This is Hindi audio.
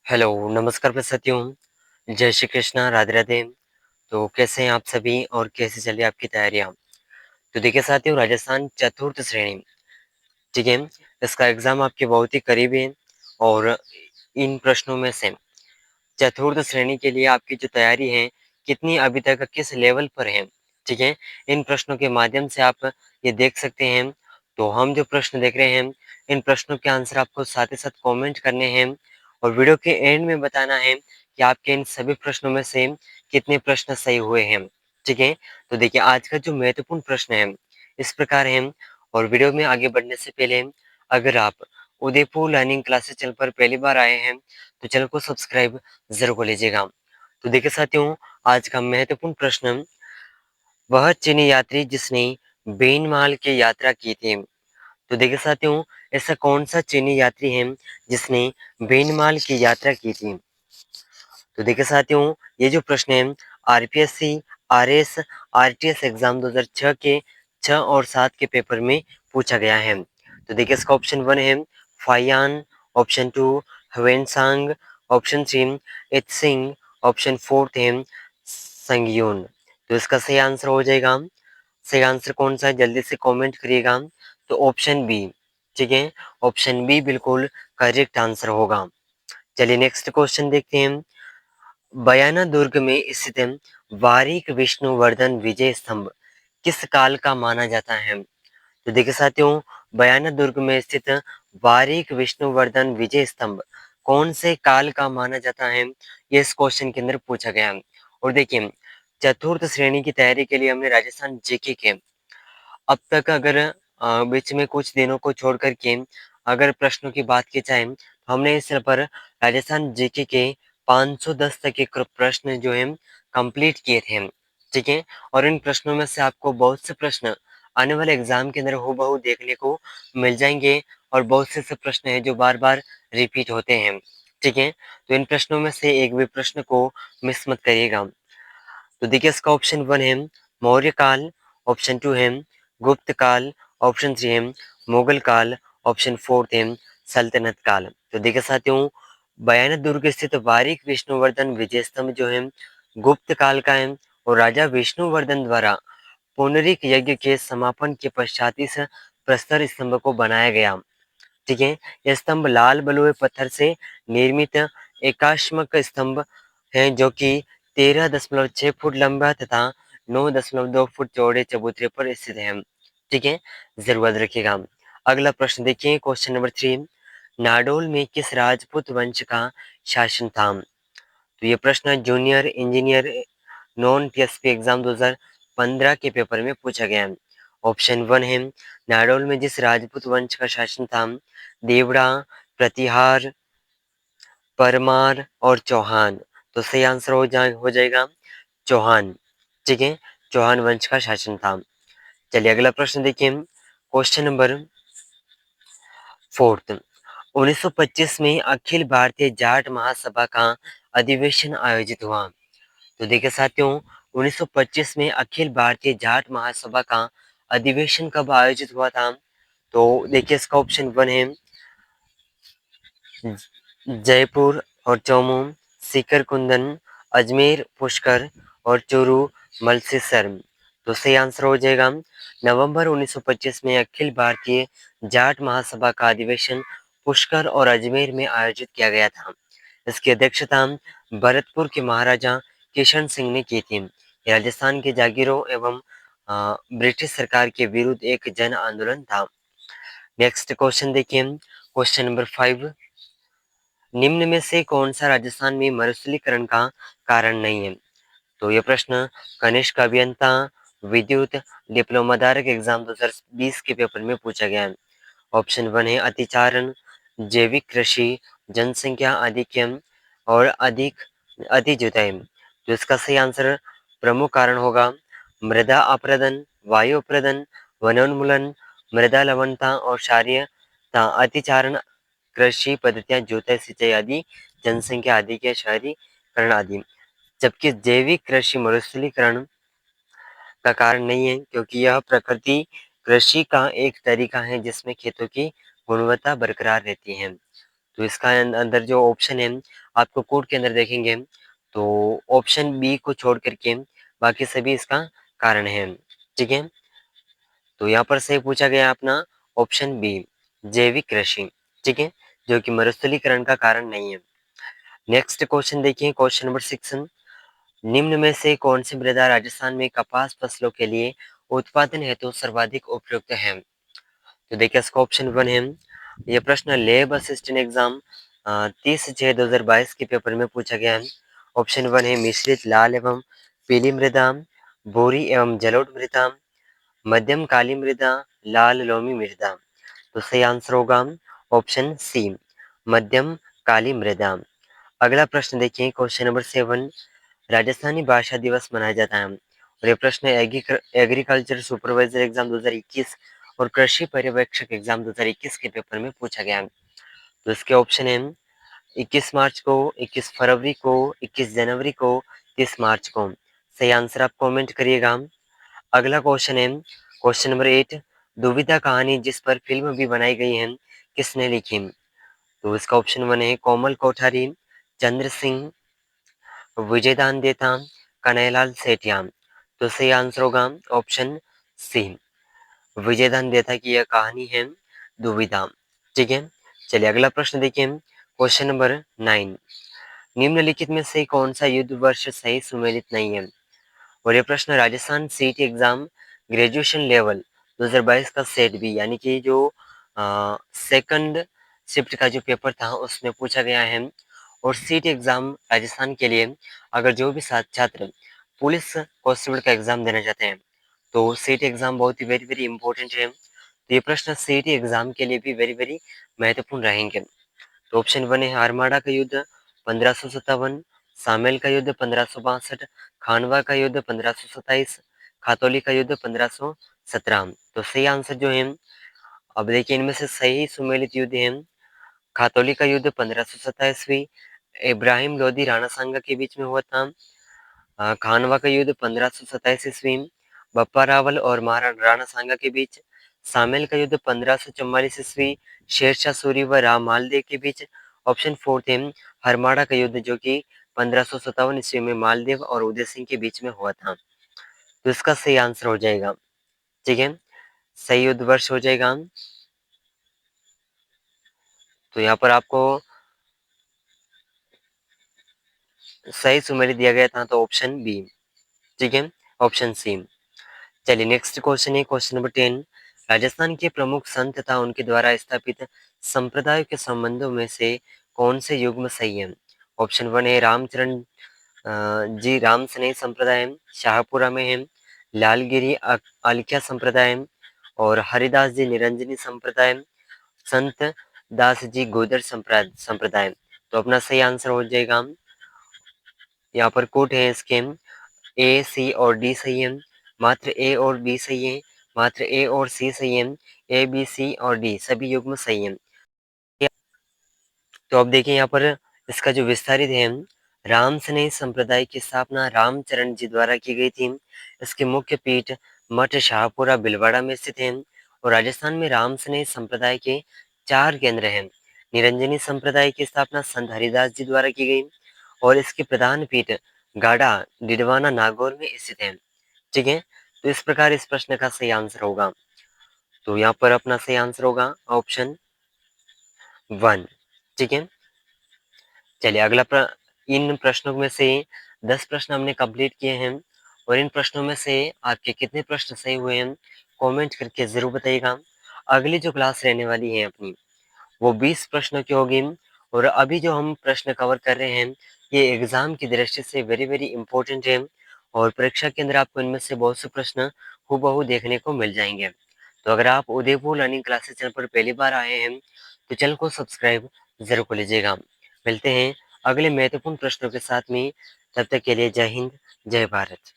हेलो, नमस्कार मैं सत्यम। जय श्री कृष्णा, राधे राधे। तो कैसे हैं आप सभी और कैसे चल रही है आपकी तैयारियाँ? तो देखिए साथियों, राजस्थान चतुर्थ श्रेणी, ठीक है? इसका एग्ज़ाम आपके बहुत ही करीब है और इन प्रश्नों में से चतुर्थ श्रेणी के लिए आपकी जो तैयारी है, कितनी अभी तक किस लेवल पर है, ठीक है? इन प्रश्नों के माध्यम से आप ये देख सकते हैं। तो हम जो प्रश्न देख रहे हैं, इन प्रश्नों के आंसर आपको साथ ही साथ कमेंट करने हैं और वीडियो के एंड में बताना है कि आपके इन सभी प्रश्नों में से कितने प्रश्न सही हुए हैं, ठीक है? तो देखिए आज का जो महत्वपूर्ण प्रश्न है, इस प्रकार है और वीडियो में आगे बढ़ने से पहले अगर आप उदयपुर लर्निंग क्लासेस चैनल पर पहली बार आए हैं, तो चैनल को सब्सक्राइब ज़रूर कर लीजिएगा। तो देखिए साथियों, आज का महत्वपूर्ण प्रश्न, वह चीनी यात्री जिसने बेनमाल की यात्रा की थी। तो देखिए साथियों, ऐसा कौन सा चीनी यात्री है जिसने बेनमाल की यात्रा की थी? तो देखिए साथियों, ये जो प्रश्न है आरपीएससी, आरएस, आरटीएस एग्जाम 2006 के 6 और 7 के पेपर में पूछा गया है। तो देखिए इसका ऑप्शन 1 है Faxian, option 2 Xuanzang, option 3 Itsing, option 4 है संगयून। तो इसका सही आंसर हो जाएगा, सही आंसर कौन सा है जल्दी से कमेंट करिएगा। तो ऑप्शन बी, ठीक है? ऑप्शन बी बिल्कुल करेक्ट आंसर होगा। चलिए नेक्स्ट क्वेश्चन देखते हैं। बयाना दुर्ग में स्थित वारिक विष्णुवर्धन विजय स्तंभ किस काल का माना जाता है? तो देखिए साथियों, बयाना दुर्ग में स्थित वारिक विष्णुवर्धन विजय स्तंभ कौन से काल का माना जाता है, ये इस क्वेश्चन के अंदर पूछा गया है। और देखिए, चतुर्थ श्रेणी की तैयारी के लिए हमने राजस्थान जीके के अब तक अगर बीच में कुछ दिनों को छोड़ कर के अगर प्रश्नों की बात की जाए, तो हमने इस पर राजस्थान जीके के 510 तक के प्रश्न जो है कंप्लीट किए थे, ठीक है? और इन प्रश्नों में से आपको बहुत से प्रश्न आने वाले एग्जाम के अंदर हूबहू देखने को मिल जाएंगे और बहुत से ऐसे प्रश्न हैं जो बार बार रिपीट होते हैं, ठीक है? तो इन प्रश्नों में से एक भी प्रश्न को मिस मत करिएगा। तो देखिए इसका ऑप्शन 1 है मौर्य काल, ऑप्शन 2 है गुप्त काल, ऑप्शन 3 है मुगल काल, ऑप्शन 4 है सल्तनत काल। तो देखिए साथियों, बयाना दुर्ग स्थित वारिक विष्णुवर्धन विजय स्तंभ जो है गुप्त काल का है और राजा विष्णुवर्धन द्वारा पुनरिक यज्ञ के समापन के पश्चात इस प्रस्तर स्तंभ को बनाया गया, ठीक है? यह स्तंभ लाल बलुए पत्थर से निर्मित एकाश्मक स्तंभ है जो कि 13.6 फुट लंबा तथा 9.2 फुट चौड़े चबूतरे पर स्थित है, ठीक है? जरूर याद रखिएगा। अगला प्रश्न देखिए, क्वेश्चन नंबर 3। नाडोल में किस राजपूत वंश का शासन था? तो ये प्रश्न junior engineer non TSP exam 2015 के पेपर में पूछा गया है। ऑप्शन 1 है नाडोल में जिस राजपूत वंश का शासन था, देवड़ा, प्रतिहार, परमार और चौहान। तो सही आंसर हो जाएगा चौहान, ठीक है? चौहान वंश का शासन था। चलिए अगला प्रश्न देखिए, क्वेश्चन नंबर 4। 1925 में अखिल भारतीय जाट महासभा का अधिवेशन आयोजित हुआ। तो देखिए साथियों, 1925 में अखिल भारतीय जाट महासभा का अधिवेशन कब आयोजित हुआ था? तो देखिए इसका ऑप्शन 1 है जयपुर और चौमू, सीकर कुंदन, अजमेर पुष्कर और चूरू मलसीसर। तो सही आंसर हो जाएगा नवंबर 1925 में अखिल भारतीय जाट महासभा का अधिवेशन पुष्कर और अजमेर में आयोजित किया गया था। इसकी अध्यक्षता भरतपुर के महाराजा किशन सिंह ने की थी। यह राजस्थान के जागीरों एवं ब्रिटिश सरकार के विरुद्ध एक जन आंदोलन था। नेक्स्ट क्वेश्चन देखिए, क्वेश्चन नंबर 5। निम्न में से कौन सा राजस्थान में मरुस्थलीकरण का कारण नहीं है? तो ये प्रश्न कनिष्क अभियंता विद्युत डिप्लोमा धारक एग्जाम 2020 के पेपर में पूछा गया है। ऑप्शन 1 है अतिचारण, जैविक कृषि, जनसंख्या अधिक्यम और अधिक अति जुताई। तो इसका सही आंसर प्रमुख कारण होगा मृदा अपरदन, वायु अपरदन, वनोन्मूलन, मृदा लवणता और क्षारीयता। अतिचारण कृषि पद्धतियां, जुताई, सिंचाई आदि, जनसंख्या आदि के शहरीकरण आदि। जबकि जैविक कृषि मरुस्थलीकरण का कारण नहीं है, क्योंकि यह प्रकृति कृषि का एक तरीका है जिसमें खेतों की गुणवत्ता बरकरार रहती है। तो इसका अंदर जो ऑप्शन है आपको कोड के अंदर देखेंगे तो ऑप्शन बी को छोड़ करके बाकी सभी इसका कारण है। ठीक है, तो यहाँ पर सही पूछा गया अपना ऑप्शन बी, जैविक कृषि। ठीक है, जो कि मरुस्थलीकरण का कारण नहीं है। नेक्स्ट क्वेश्चन देखिए, क्वेश्चन नंबर 6, निम्न में से कौन सी मृदा राजस्थान में कपास फसलों के लिए उत्पादन हेतु सर्वाधिक उपयुक्त है? तो देखिए इसका ऑप्शन 1 है। ये प्रश्न लैब असिस्टेंट एग्जाम 30/6/2022 के पेपर में पूछा गया है। ऑप्शन 1 है मिश्रित लाल एवं पीली मृदा, भूरी एवं जलोढ़ मृदा, मध्यम काली मृदा, लाल लोमी मृदा। तो सही आंसर होगा ऑप्शन सी, मध्यम काली मृदा। अगला प्रश्न देखिए, क्वेश्चन नंबर 7, राजस्थानी भाषा दिवस मनाया जाता है और ये प्रश्न एग्रीकल्चर सुपरवाइजर एग्जाम 2021 और कृषि पर्यवेक्षक एग्जाम 2021 के पेपर में पूछा गया है। तो इसके ऑप्शन है 21 मार्च को, 21 फरवरी को, 21 जनवरी को, 30 मार्च को। सही आंसर आप कमेंट करिएगा। अगला क्वेश्चन है क्वेश्चन नंबर 8, दुविधा कहानी जिस पर फिल्म भी बनाई गई है किसने लिखी? तो इसका ऑप्शन 1 है कोमल कोठारी, चंद्र सिंह, विजयदान देता, कन्हैयालाल सेठिया। तो सही आंसर होगा ऑप्शन सी, विजयदान देता की यह कहानी है दुविधा। ठीक है, चलिए अगला प्रश्न देखिए, क्वेश्चन नंबर 9, निम्नलिखित में से कौन सा युद्ध वर्ष सही सुमेलित नहीं है? और ये प्रश्न Rajasthan seat exam graduation level 2022 का सेट बी यानी कि जो सेकंड शिफ्ट का जो पेपर था उसमें पूछा गया है। और सीट एग्जाम राजस्थान के लिए अगर जो भी छात्र पुलिस कांस्टेबल का एग्जाम देना चाहते हैं तो सीट एग्जाम बहुत ही वेरी वेरी इंपॉर्टेंट है। तो ये प्रश्न सीट एग्जाम के लिए भी वेरी वेरी महत्वपूर्ण रहेंगे। तो ऑप्शन 1 है आरमाड़ा का युद्ध 1557, सामेल का युद्ध 1562, खानवा का युद्ध 1527, खातौली का युद्ध 1517। तो सही आंसर जो है, अब देखिए इनमें से सही सुमेलित युद्ध है खातौली का युद्ध 1527वीं, इब्राहिम लोदी राणा सांगा के बीच में हुआ था। खानवा का युद्ध 1527 ईस्वी, बप्पा रावल और महाराणा राणा सांगा के बीच। सामेल का युद्ध 1544 ईस्वी, शेरशाह सूरी व राम मालदेव के बीच। ऑप्शन 4 थे हरमाड़ा का युद्ध जो कि 1557 ईस्वी में मालदेव और उदय सिंह के बीच में हुआ था। तो इसका सही आंसर हो जाएगा। ठीक है, सही युद्ध वर्ष हो जाएगा। तो यहाँ पर आपको सही सुमेलित दिया गया था तो ऑप्शन बी। ठीक है, ऑप्शन सी। चलिए नेक्स्ट क्वेश्चन है क्वेश्चन नंबर 10, राजस्थान के प्रमुख संत तथा उनके द्वारा स्थापित संप्रदायों के संबंधों में से कौन से युग्म सही है? ऑप्शन 1 है रामचरण जी राम स्नेह संप्रदाय शाहपुरा में है, लालगिरी आलिख्या संप्रदाय और हरिदास जी निरंजनी संप्रदाय, संत दास जी गोदर संप्रदाय। तो अपना सही आंसर हो जाएगा, यहाँ पर कोट है इसके, ए सी और डी सही है, मात्र ए और बी सही है, मात्र ए और सी सही है, ए बी सी और डी सभी युग्म सही है। तो अब देखिए यहाँ पर इसका जो विस्तारित है, राम स्नेह संप्रदाय की स्थापना रामचरण जी द्वारा की गई थी। इसके मुख्य पीठ मठ शाहपुरा बिलवाड़ा में स्थित है और राजस्थान में राम स्नेह संप्रदाय के 4 केंद्र हैं। निरंजनी संप्रदाय की स्थापना संत हरिदास जी द्वारा की गई और इसके प्रधान पीठ गाड़ा डिडवाना नागौर में स्थित है। ठीक है, तो इस प्रकार इस प्रश्न का सही आंसर होगा। तो यहाँ पर अपना सही आंसर होगा ऑप्शन 1। ठीक है, चलिए अगला इन प्रश्नों में से 10 प्रश्न हमने कंप्लीट किए हैं और इन प्रश्नों में से आपके कितने प्रश्न सही हुए हैं कमेंट करके जरूर बताइएगा। अगली जो क्लास रहने वाली है अपनी वो 20 प्रश्नों की होगी और अभी जो हम प्रश्न कवर कर रहे हैं ये एग्जाम की दृष्टि से वेरी वेरी इंपॉर्टेंट है और परीक्षा के अंदर आपको इनमें से बहुत से प्रश्न हूबहू देखने को मिल जाएंगे। तो अगर आप उदयपुर लर्निंग क्लासेस चैनल पर पहली बार आए हैं तो चैनल को सब्सक्राइब जरूर कर लीजिएगा। मिलते हैं अगले महत्वपूर्ण प्रश्नों के साथ में, तब तक के लिए जय हिंद, जय भारत।